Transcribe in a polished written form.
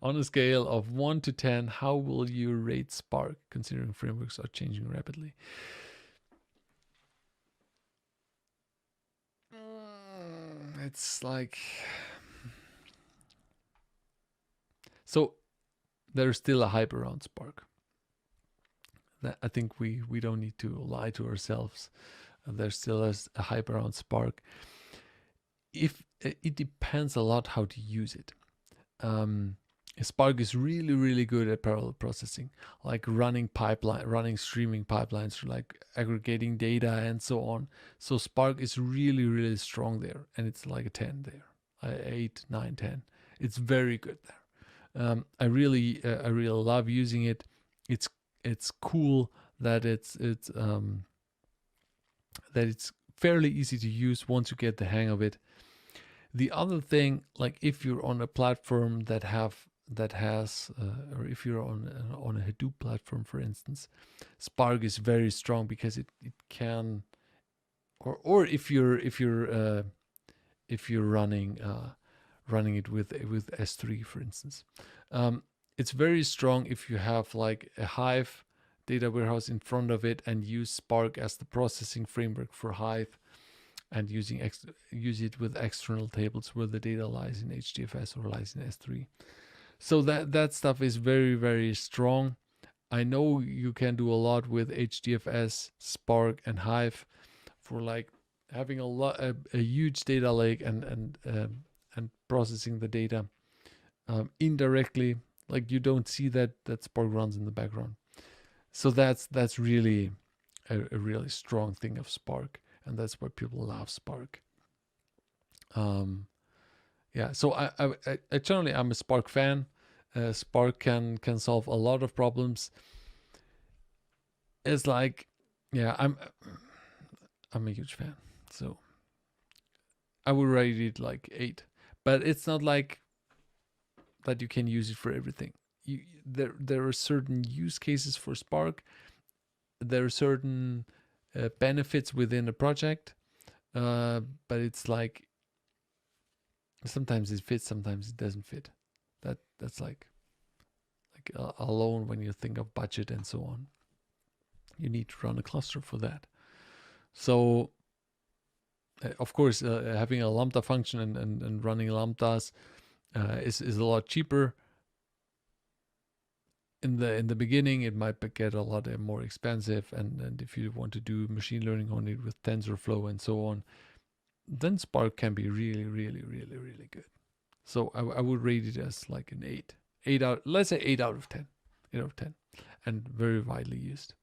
On a scale of 1 to 10, how will you rate Spark considering frameworks are changing rapidly? It's like, so there's still a hype around Spark. That I think we don't need to lie to ourselves. There's still a hype around Spark. If it depends a lot how to use it. Spark is really, really good at parallel processing, like running streaming pipelines, like aggregating data and so on. So Spark is really, really strong there, and it's like a 10 there, 8, 9, 10. It's very good there. I really love using it. It's cool that it's fairly easy to use once you get the hang of it. The other thing, like if you're on a platform that has, or if you're on a Hadoop platform, for instance, Spark is very strong because it can, or if you're running it with S3, for instance, it's very strong if you have like a Hive data warehouse in front of it and use Spark as the processing framework for Hive, and use it with external tables where the data lies in HDFS or lies in S3. So that stuff is very, very strong. I know you can do a lot with HDFS, Spark, and Hive for like having a huge data lake and processing the data indirectly. Like you don't see that Spark runs in the background. So that's really a really strong thing of Spark, and that's why people love Spark. Yeah, so I generally I'm a Spark fan. Spark can solve a lot of problems. It's like, yeah, I'm a huge fan. So I would rate it like 8, but it's not like that you can use it for everything. There are certain use cases for Spark. There are certain benefits within a project, but it's like sometimes it fits, sometimes it doesn't fit. That's like alone when you think of budget and so on. You need to run a cluster for that. So of course, having a lambda function and running lambdas is a lot cheaper. In the beginning, it might get a lot more expensive, and if you want to do machine learning on it with TensorFlow and so on, then Spark can be really, really, really, really good. So I would rate it as like an 8. Let's say 8 out of 10. 8 out of 10. And very widely used.